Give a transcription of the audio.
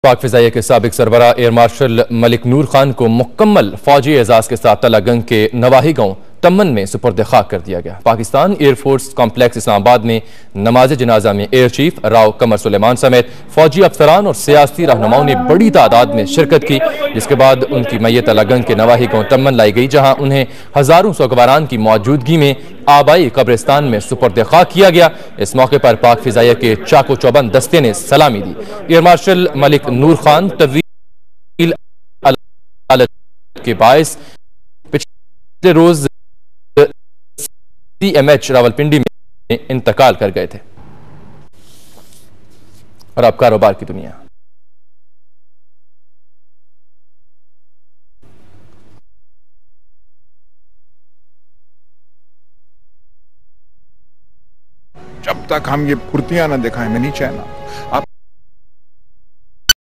पाक फिजाइया के साबिक सरबरा एयर मार्शल मलिक नूर खान को मुकम्मल फौजी एजाज के साथ तलागंग के नवाही गांव तमन में सुपुर्द खाक कर दिया गया। पाकिस्तान एयरफोर्स कॉम्प्लेक्स इस्लामाबाद में नमाज जनाजा में एयर चीफ राव कमर सुलेमान समेत फौजी अफसरान और सियासी रहनुमाओं ने बड़ी तादाद में शिरकत की, जिसके बाद उनकी मैयत तलागंग के नवाही गांव तमन लाई गई, जहां उन्हें हजारों सोगवारान की मौजूदगी में आबाई कब्रिस्तान में सुपुर्द खाक किया गया। इस मौके पर पाक फिजाइया के चाको चौबंद दस्ते ने सलामी दी। एयर मार्शल मलिक नूर खान तवील के बायस पिछले रोज CMH रावलपिंडी में इंतकाल कर गए थे। और अब कारोबार की दुनिया। जब तक हम ये फुर्तियां ना दिखाएं, मैं नहीं चाहना आप